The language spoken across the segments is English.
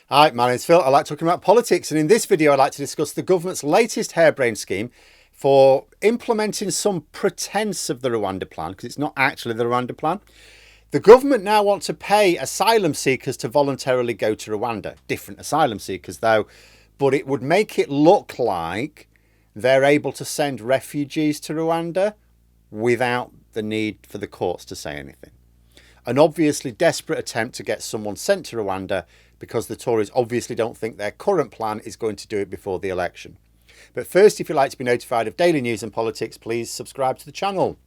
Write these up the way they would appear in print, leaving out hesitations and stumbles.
Hi, my name's Phil. I like talking about politics, and in this video I'd like to discuss the government's latest harebrained scheme for implementing some pretense of the Rwanda plan, because it's not actually the Rwanda plan. The government now want to pay asylum seekers to voluntarily go to Rwanda. Different asylum seekers though, but it would make it look like they're able to send refugees to Rwanda without the need for the courts to say anything. An obviously desperate attempt to get someone sent to Rwanda because the Tories obviously don't think their current plan is going to do it before the election. But first, if you'd like to be notified of daily news and politics, please subscribe to the channel.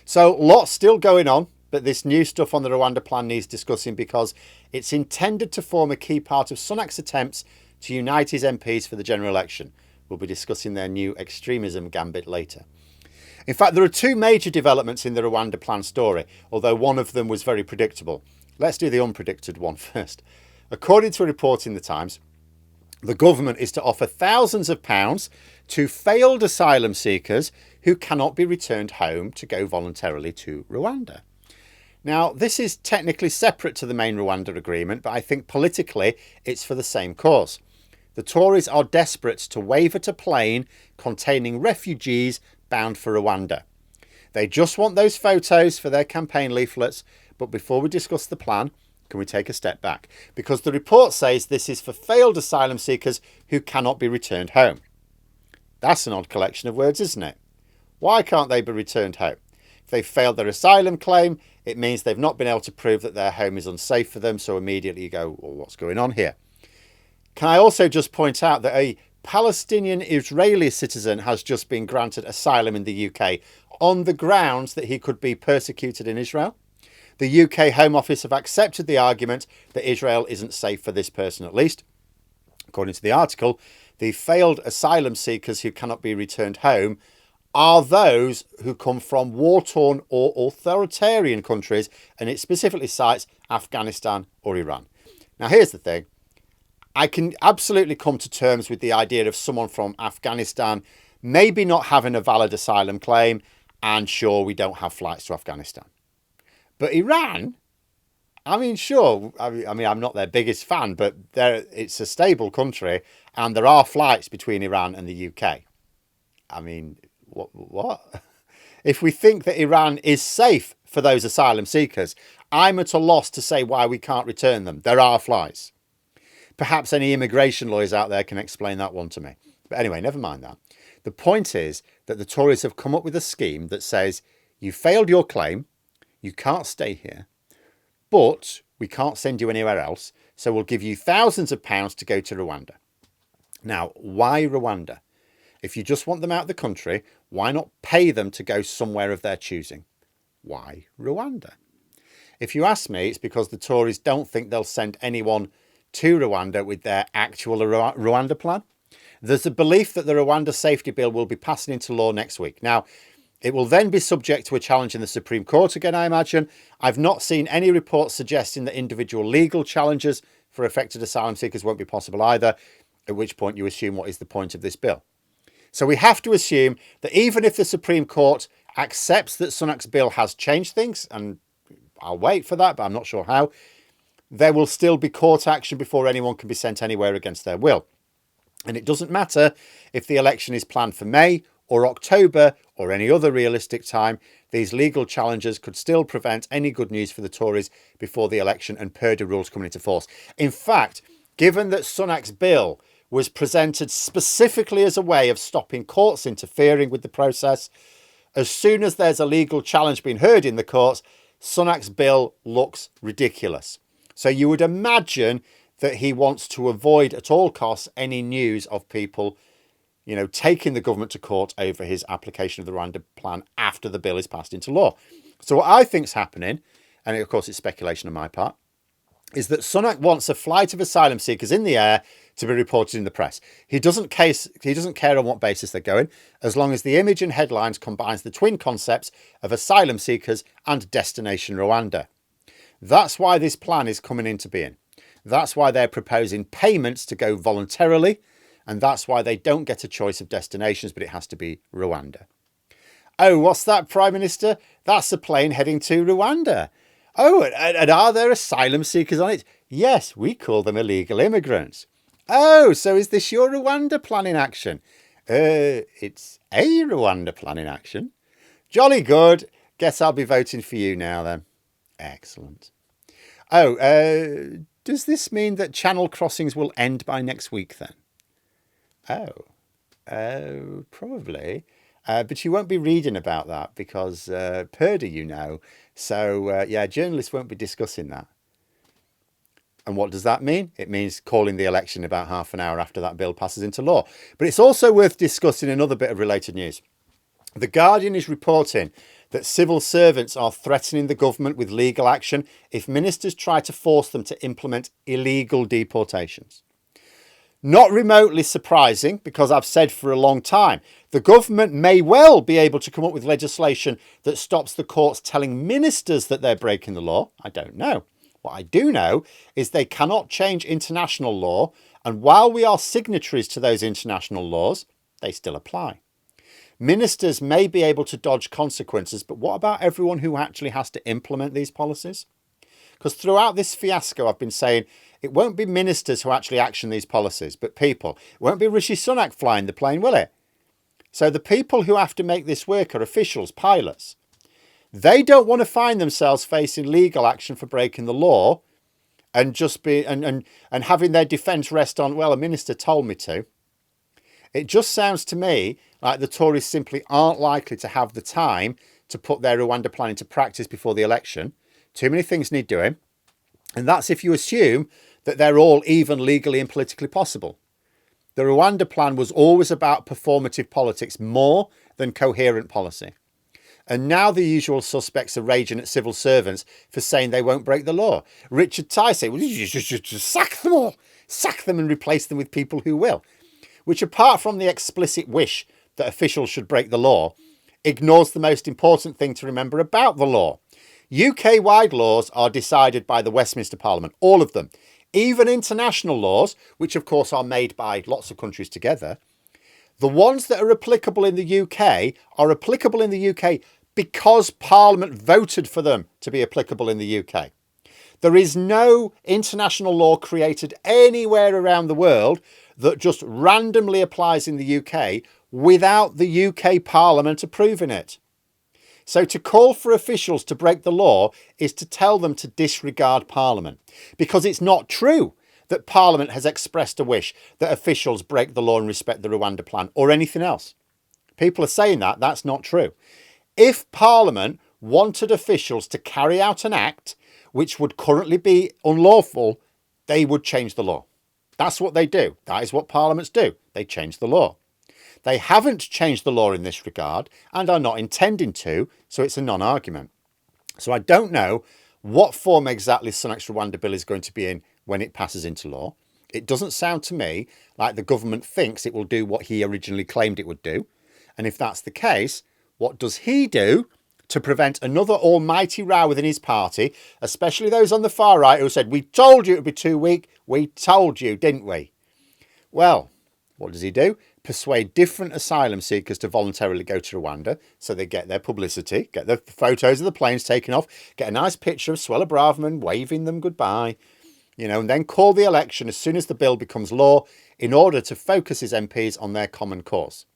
So lots still going on, but this new stuff on the Rwanda plan needs discussing because it's intended to form a key part of Sunak's attempts to unite his MPs for the general election. We'll be discussing their new extremism gambit later. In fact, there are two major developments in the Rwanda plan story, although one of them was very predictable. Let's do the unpredicted one first. According to a report in the Times, the government is to offer thousands of pounds to failed asylum seekers who cannot be returned home to go voluntarily to Rwanda. Now, this is technically separate to the main Rwanda agreement, but I think politically it's for the same cause. The Tories are desperate to waver a plane containing refugees bound for Rwanda. They just want those photos for their campaign leaflets, but before we discuss the plan, can we take a step back? Because the report says this is for failed asylum seekers who cannot be returned home. That's an odd collection of words, isn't it? Why can't they be returned home? If they've failed their asylum claim, it means they've not been able to prove that their home is unsafe for them, so immediately you go, well, what's going on here? Can I also just point out that a Palestinian Israeli citizen has just been granted asylum in the UK on the grounds that he could be persecuted in Israel? The UK Home Office have accepted the argument that Israel isn't safe for this person, at least. According to the article, the failed asylum seekers who cannot be returned home are those who come from war-torn or authoritarian countries, and it specifically cites Afghanistan or Iran. Now, here's the thing. I can absolutely come to terms with the idea of someone from Afghanistan maybe not having a valid asylum claim, and sure, we don't have flights to Afghanistan. But Iran, I mean, sure, I'm not their biggest fan, but it's a stable country, and there are flights between Iran and the UK. I mean, what? If we think that Iran is safe for those asylum seekers, I'm at a loss to say why we can't return them. There are flights. Perhaps any immigration lawyers out there can explain that one to me. But anyway, never mind that. The point is that the Tories have come up with a scheme that says you failed your claim, you can't stay here, but we can't send you anywhere else, so we'll give you thousands of pounds to go to Rwanda. Now, why Rwanda? If you just want them out of the country, why not pay them to go somewhere of their choosing? Why Rwanda? If you ask me, it's because the Tories don't think they'll send anyone to Rwanda with their actual Rwanda plan. There's a belief that the Rwanda safety bill will be passing into law next week. Now, it will then be subject to a challenge in the Supreme Court again, I imagine. I've not seen any reports suggesting that individual legal challenges for affected asylum seekers won't be possible either, at which point you assume what is the point of this bill. So we have to assume that even if the Supreme Court accepts that Sunak's bill has changed things, and I'll wait for that, but I'm not sure how, there will still be court action before anyone can be sent anywhere against their will. And it doesn't matter if the election is planned for May or October or any other realistic time, these legal challenges could still prevent any good news for the Tories before the election and Purdah rules coming into force. In fact, given that Sunak's bill was presented specifically as a way of stopping courts interfering with the process, as soon as there's a legal challenge being heard in the courts, Sunak's bill looks ridiculous. So you would imagine that he wants to avoid at all costs any news of people, taking the government to court over his application of the Rwanda plan after the bill is passed into law. So what I think's happening, and of course it's speculation on my part, is that Sunak wants a flight of asylum seekers in the air to be reported in the press. He doesn't care on what basis they're going, as long as the image and headlines combines the twin concepts of asylum seekers and destination Rwanda. That's why this plan is coming into being. That's why they're proposing payments to go voluntarily, and that's why they don't get a choice of destinations, but it has to be Rwanda. Oh, what's that, Prime Minister? That's a plane heading to Rwanda. Oh, and are there asylum seekers on it? Yes, we call them illegal immigrants. Oh, so is this your Rwanda plan in action? It's a Rwanda plan in action. Jolly good. Guess I'll be voting for you now then. Excellent. Oh, does this mean that channel crossings will end by next week then? Oh, probably. But you won't be reading about that because Purdy, you know. So, yeah, journalists won't be discussing that. And what does that mean? It means calling the election about half an hour after that bill passes into law. But it's also worth discussing another bit of related news. The Guardian is reporting that civil servants are threatening the government with legal action if ministers try to force them to implement illegal deportations. Not remotely surprising, because I've said for a long time, the government may well be able to come up with legislation that stops the courts telling ministers that they're breaking the law. I don't know. What I do know is they cannot change international law, and while we are signatories to those international laws, they still apply. Ministers may be able to dodge consequences, but what about everyone who actually has to implement these policies? Because throughout this fiasco, I've been saying it won't be ministers who actually action these policies, but people. It won't be Rishi Sunak flying the plane, will it? So the people who have to make this work are officials, pilots. They don't want to find themselves facing legal action for breaking the law and just be and having their defence rest on, well, a minister told me to. It just sounds to me like the Tories simply aren't likely to have the time to put their Rwanda plan into practice before the election. Too many things need doing. And that's if you assume that they're all even legally and politically possible. The Rwanda plan was always about performative politics more than coherent policy. And now the usual suspects are raging at civil servants for saying they won't break the law. Richard Ty said, well, just sack them all. Sack them and replace them with people who will. Which, apart from the explicit wish that officials should break the law, ignores the most important thing to remember about the law. UK-wide laws are decided by the Westminster Parliament, all of them. Even international laws, which of course are made by lots of countries together, the ones that are applicable in the UK are applicable in the UK because Parliament voted for them to be applicable in the UK. There is no international law created anywhere around the world that just randomly applies in the UK without the UK Parliament approving it. So to call for officials to break the law is to tell them to disregard Parliament, because it's not true that Parliament has expressed a wish that officials break the law and respect the Rwanda plan or anything else. People are saying that. That's not true. If Parliament wanted officials to carry out an act which would currently be unlawful, they would change the law. That's what they do. That is what parliaments do. They change the law. They haven't changed the law in this regard and are not intending to, so it's a non-argument. So I don't know what form exactly Sunak's Rwanda bill is going to be in when it passes into law. It doesn't sound to me like the government thinks it will do what he originally claimed it would do. And if that's the case, what does he do to prevent another almighty row within his party, especially those on the far right who said, we told you it would be too weak. We told you, didn't we? Well, what does he do? Persuade different asylum seekers to voluntarily go to Rwanda so they get their publicity, get the photos of the planes taken off, get a nice picture of Swella Braverman waving them goodbye, and then call the election as soon as the bill becomes law in order to focus his MPs on their common cause.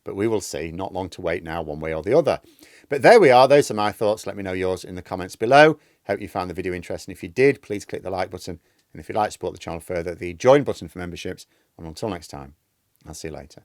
But we will see. Not long to wait now, one way or the other. But there we are. Those are my thoughts. Let me know yours in the comments below. Hope you found the video interesting. If you did, please click the like button. And if you'd like to support the channel further, the join button for memberships. And until next time, I'll see you later.